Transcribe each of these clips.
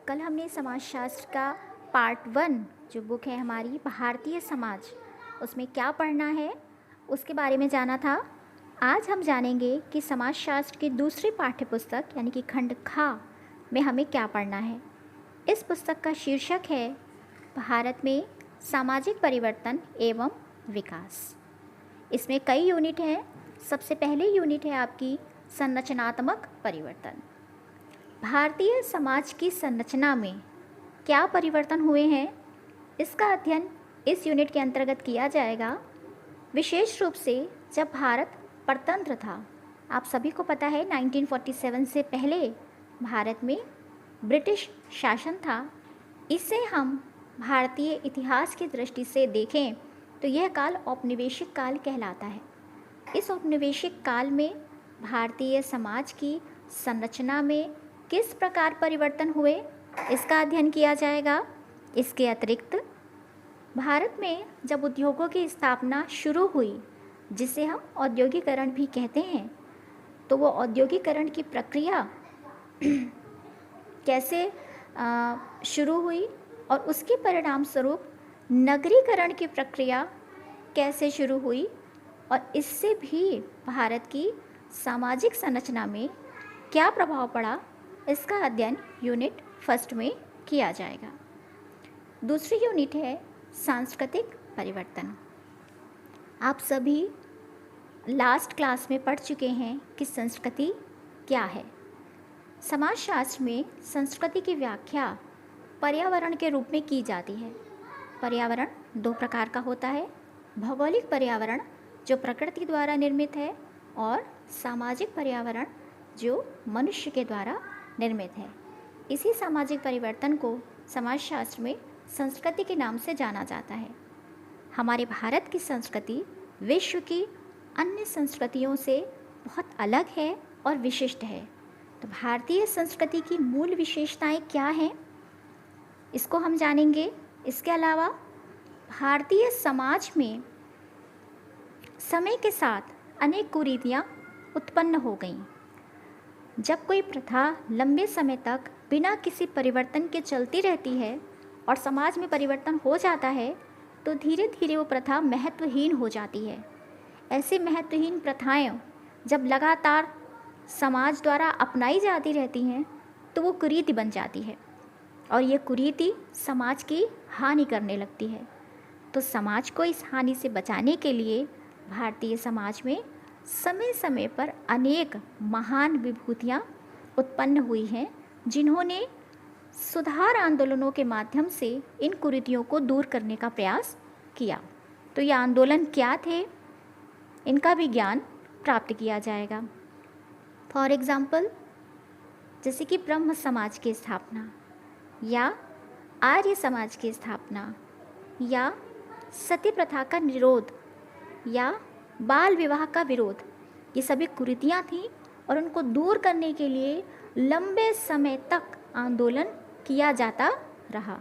कल हमने समाजशास्त्र का पार्ट 1 जो बुक है हमारी भारतीय समाज, उसमें क्या पढ़ना है उसके बारे में जाना था। आज हम जानेंगे कि समाजशास्त्र की दूसरी पाठ्यपुस्तक यानी कि खंड खा में हमें क्या पढ़ना है। इस पुस्तक का शीर्षक है भारत में सामाजिक परिवर्तन एवं विकास। इसमें कई यूनिट हैं। सबसे पहले यूनिट है आपकी संरचनात्मक परिवर्तन। भारतीय समाज की संरचना में क्या परिवर्तन हुए हैं, इसका अध्ययन इस यूनिट के अंतर्गत किया जाएगा। विशेष रूप से जब भारत परतंत्र था, आप सभी को पता है 1947 से पहले भारत में ब्रिटिश शासन था। इसे हम भारतीय इतिहास की दृष्टि से देखें तो यह काल औपनिवेशिक काल कहलाता है। इस औपनिवेशिक काल में भारतीय समाज की संरचना में किस प्रकार परिवर्तन हुए, इसका अध्ययन किया जाएगा। इसके अतिरिक्त भारत में जब उद्योगों की स्थापना शुरू हुई, जिसे हम औद्योगिकरण भी कहते हैं, तो वो औद्योगिकरण की प्रक्रिया कैसे शुरू हुई और उसके परिणाम स्वरूप नगरीकरण की प्रक्रिया कैसे शुरू हुई और इससे भी भारत की सामाजिक संरचना में क्या प्रभाव पड़ा, इसका अध्ययन यूनिट फर्स्ट में किया जाएगा। दूसरी यूनिट है सांस्कृतिक परिवर्तन। आप सभी लास्ट क्लास में पढ़ चुके हैं कि संस्कृति क्या है। समाजशास्त्र में संस्कृति की व्याख्या पर्यावरण के रूप में की जाती है। पर्यावरण दो प्रकार का होता है, भौगोलिक पर्यावरण जो प्रकृति द्वारा निर्मित है और सामाजिक पर्यावरण जो मनुष्य के द्वारा निर्मित है। इसी सामाजिक परिवर्तन को समाजशास्त्र में संस्कृति के नाम से जाना जाता है। हमारे भारत की संस्कृति विश्व की अन्य संस्कृतियों से बहुत अलग है और विशिष्ट है। तो भारतीय संस्कृति की मूल विशेषताएं क्या हैं, इसको हम जानेंगे। इसके अलावा भारतीय समाज में समय के साथ अनेक कुरीतियाँ उत्पन्न हो गईं। जब कोई प्रथा लंबे समय तक बिना किसी परिवर्तन के चलती रहती है और समाज में परिवर्तन हो जाता है, तो धीरे धीरे वो प्रथा महत्वहीन हो जाती है। ऐसी महत्वहीन प्रथाएं जब लगातार समाज द्वारा अपनाई जाती रहती हैं, तो वो कुरीति बन जाती है और ये कुरीति समाज की हानि करने लगती है। तो समाज को इस हानि से बचाने के लिए भारतीय समाज में समय समय पर अनेक महान विभूतियाँ उत्पन्न हुई हैं, जिन्होंने सुधार आंदोलनों के माध्यम से इन कुरीतियों को दूर करने का प्रयास किया। तो ये आंदोलन क्या थे, इनका भी ज्ञान प्राप्त किया जाएगा। फॉर एग्ज़ाम्पल, जैसे कि ब्रह्म समाज की स्थापना या आर्य समाज की स्थापना या सती प्रथा का निरोध या बाल विवाह का विरोध, ये सभी कुरीतियाँ थीं और उनको दूर करने के लिए लंबे समय तक आंदोलन किया जाता रहा।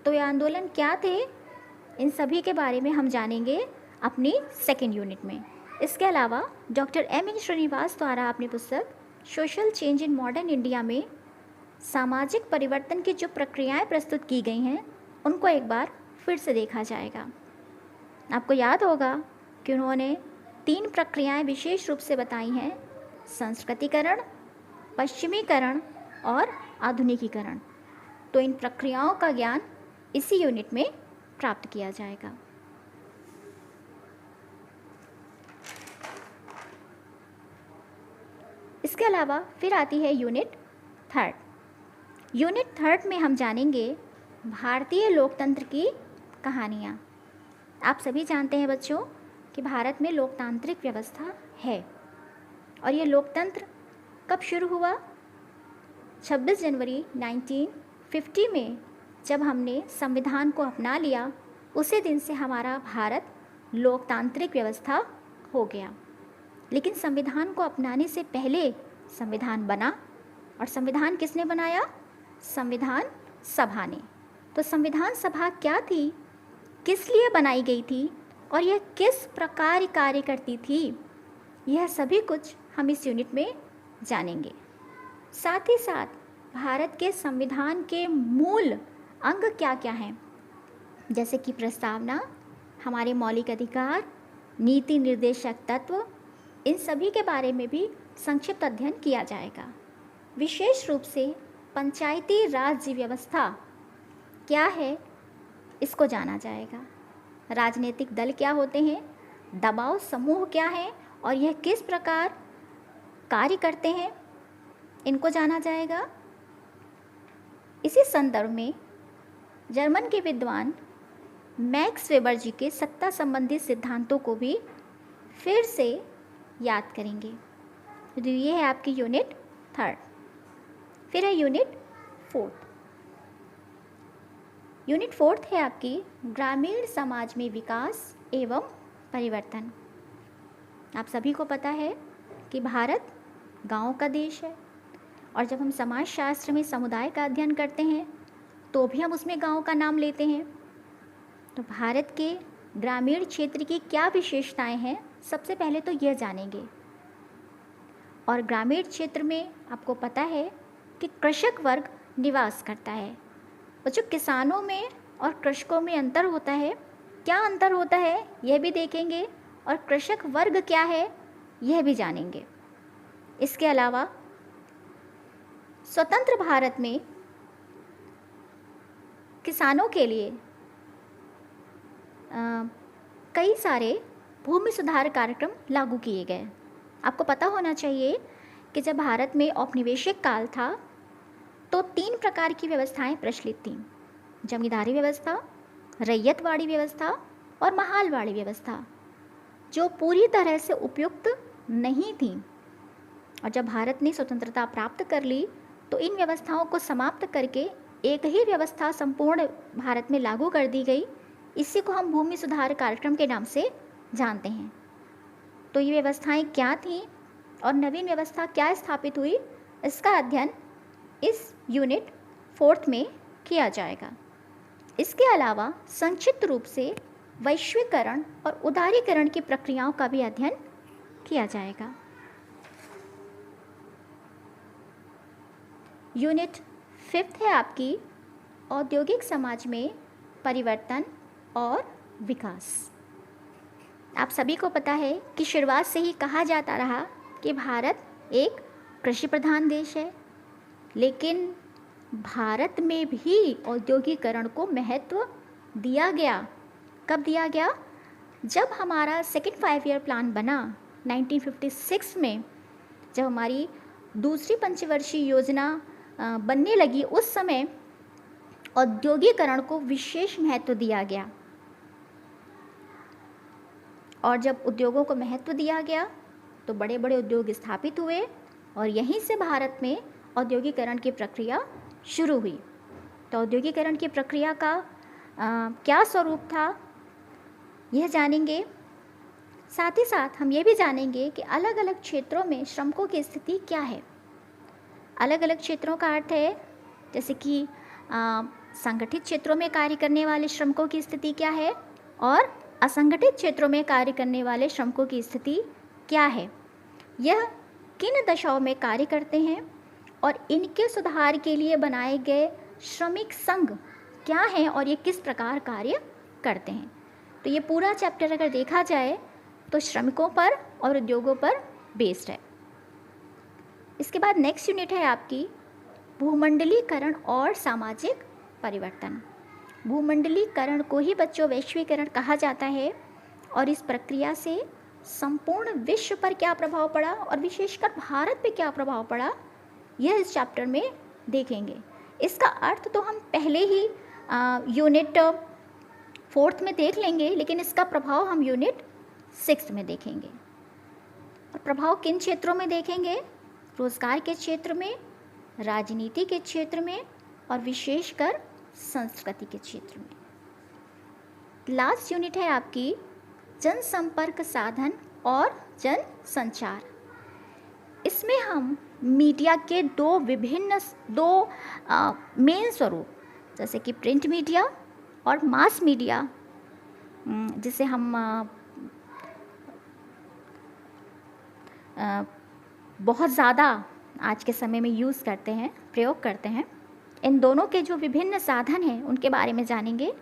तो ये आंदोलन क्या थे, इन सभी के बारे में हम जानेंगे अपनी सेकेंड यूनिट में। इसके अलावा डॉक्टर एम श्रीनिवास द्वारा अपनी पुस्तक social change in modern India में सामाजिक परिवर्तन की जो प्रक्रियाएं प्रस्तुत की गई हैं, उनको एक बार फिर से देखा जाएगा। आपको याद होगा कि उन्होंने 3 प्रक्रियाएं विशेष रूप से बताई हैं: संस्कृतिकरण, पश्चिमीकरण और आधुनिकीकरण। तो इन प्रक्रियाओं का ज्ञान इसी यूनिट में प्राप्त किया जाएगा। इसके अलावा फिर आती है यूनिट थर्ड। यूनिट थर्ड में हम जानेंगे भारतीय लोकतंत्र की कहानियाँ। आप सभी जानते हैं बच्चों कि भारत में लोकतांत्रिक व्यवस्था है और ये लोकतंत्र कब शुरू हुआ? 26 जनवरी 1950 में जब हमने संविधान को अपना लिया, उसी दिन से हमारा भारत लोकतांत्रिक व्यवस्था हो गया। लेकिन संविधान को अपनाने से पहले संविधान बना, और संविधान किसने बनाया? संविधान सभा ने। तो संविधान सभा क्या थी, किस लिए बनाई गई थी और यह किस प्रकार कार्य करती थी, यह सभी कुछ हम इस यूनिट में जानेंगे। साथ ही साथ भारत के संविधान के मूल अंग क्या क्या हैं, जैसे कि प्रस्तावना, हमारे मौलिक अधिकार, नीति निर्देशक तत्व, इन सभी के बारे में भी संक्षिप्त अध्ययन किया जाएगा। विशेष रूप से पंचायती राज व्यवस्था क्या है, इसको जाना जाएगा। राजनीतिक दल क्या होते हैं, दबाव समूह क्या है और यह किस प्रकार कार्य करते हैं, इनको जाना जाएगा। इसी संदर्भ में जर्मन के विद्वान मैक्स वेबर जी के सत्ता संबंधी सिद्धांतों को भी फिर से याद करेंगे। तो ये है आपकी यूनिट 3। फिर है यूनिट 4। यूनिट 4 है आपकी ग्रामीण समाज में विकास एवं परिवर्तन। आप सभी को पता है कि भारत गांव का देश है, और जब हम समाजशास्त्र में समुदाय का अध्ययन करते हैं तो भी हम उसमें गांव का नाम लेते हैं। तो भारत के ग्रामीण क्षेत्र की क्या विशेषताएं हैं, सबसे पहले तो यह जानेंगे। और ग्रामीण क्षेत्र में आपको पता है कि कृषक वर्ग निवास करता है। और जो किसानों में और कृषकों में अंतर होता है, क्या अंतर होता है यह भी देखेंगे, और कृषक वर्ग क्या है यह भी जानेंगे। इसके अलावा स्वतंत्र भारत में किसानों के लिए कई सारे भूमि सुधार कार्यक्रम लागू किए गए। आपको पता होना चाहिए कि जब भारत में औपनिवेशिक काल था तो 3 प्रकार की व्यवस्थाएं प्रचलित थीं: जमींदारी व्यवस्था, रैयतवाड़ी व्यवस्था और महालवाड़ी व्यवस्था, जो पूरी तरह से उपयुक्त नहीं थी। और जब भारत ने स्वतंत्रता प्राप्त कर ली तो इन व्यवस्थाओं को समाप्त करके एक ही व्यवस्था संपूर्ण भारत में लागू कर दी गई। इसी को हम भूमि सुधार कार्यक्रम के नाम से जानते हैं। तो ये व्यवस्थाएं क्या थीं और नवीन व्यवस्था क्या स्थापित हुई, इसका अध्ययन इस यूनिट 4 में किया जाएगा। इसके अलावा संक्षिप्त रूप से वैश्वीकरण और उदारीकरण की प्रक्रियाओं का भी अध्ययन किया जाएगा। यूनिट 5 है आपकी औद्योगिक समाज में परिवर्तन और विकास। आप सभी को पता है कि शुरुआत से ही कहा जाता रहा कि भारत एक कृषि प्रधान देश है, लेकिन भारत में भी औद्योगिकरण को महत्व दिया गया। कब दिया गया? जब हमारा सेकंड 5 ईयर प्लान बना 1956 में, जब हमारी दूसरी पंचवर्षीय योजना बनने लगी, उस समय औद्योगिकरण को विशेष महत्व दिया गया। और जब उद्योगों को महत्व दिया गया तो बड़े बड़े उद्योग स्थापित हुए और यहीं से भारत में औद्योगिकरण की प्रक्रिया शुरू हुई। तो औद्योगिकरण की प्रक्रिया का क्या स्वरूप था, यह जानेंगे। साथ ही साथ हम ये भी जानेंगे कि अलग अलग क्षेत्रों में श्रमिकों की स्थिति क्या है। अलग अलग क्षेत्रों का अर्थ है जैसे कि संगठित क्षेत्रों में कार्य करने वाले श्रमिकों की स्थिति क्या है और असंगठित क्षेत्रों में कार्य करने वाले श्रमिकों की स्थिति क्या है, यह किन दशाओं में कार्य करते हैं और इनके सुधार के लिए बनाए गए श्रमिक संघ क्या हैं और ये किस प्रकार कार्य करते हैं। तो ये पूरा चैप्टर अगर देखा जाए तो श्रमिकों पर और उद्योगों पर बेस्ड है। इसके बाद नेक्स्ट यूनिट है आपकी भूमंडलीकरण और सामाजिक परिवर्तन। भूमंडलीकरण को ही बच्चों वैश्वीकरण कहा जाता है, और इस प्रक्रिया से संपूर्ण विश्व पर क्या प्रभाव पड़ा और विशेषकर भारत पे क्या प्रभाव पड़ा, यह इस चैप्टर में देखेंगे। इसका अर्थ तो हम पहले ही यूनिट 4 में देख लेंगे, लेकिन इसका प्रभाव हम यूनिट 6 में देखेंगे। और प्रभाव किन क्षेत्रों में देखेंगे? रोजगार के क्षेत्र में, राजनीति के क्षेत्र में और विशेषकर संस्कृति के क्षेत्र में। लास्ट यूनिट है आपकी जनसंपर्क साधन और जनसंचार। इसमें हम मीडिया के दो मेन स्वरूप, जैसे कि प्रिंट मीडिया और मास मीडिया, जिसे हम बहुत ज़्यादा आज के समय में यूज़ करते हैं, प्रयोग करते हैं। इन दोनों के जो विभिन्न साधन हैं उनके बारे में जानेंगे।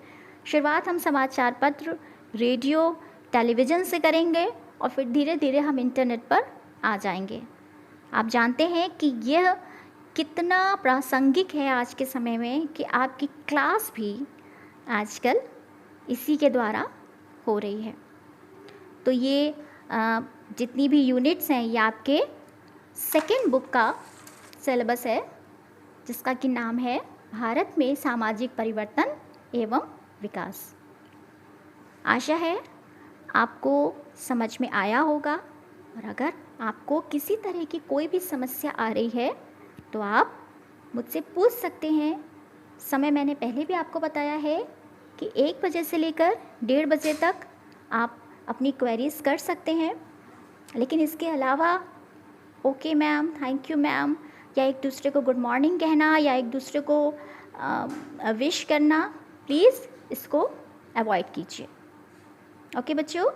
शुरुआत हम समाचार पत्र, रेडियो, टेलीविज़न से करेंगे और फिर धीरे धीरे हम इंटरनेट पर आ जाएंगे। आप जानते हैं कि यह कितना प्रासंगिक है आज के समय में कि आपकी क्लास भी आजकल इसी के द्वारा हो रही है। तो ये जितनी भी यूनिट्स हैं ये आपके सेकेंड बुक का सिलेबस है, जिसका कि नाम है भारत में सामाजिक परिवर्तन एवं विकास। आशा है आपको समझ में आया होगा, और अगर आपको किसी तरह की कोई भी समस्या आ रही है तो आप मुझसे पूछ सकते हैं। समय मैंने पहले भी आपको बताया है कि 1 बजे से लेकर 1:30 बजे तक आप अपनी क्वेरीज कर सकते हैं। लेकिन इसके अलावा okay ma'am, thank you ma'am, या एक दूसरे को गुड मॉर्निंग कहना या एक दूसरे को विश करना, प्लीज़ इसको अवॉइड कीजिए। ओके बच्चों।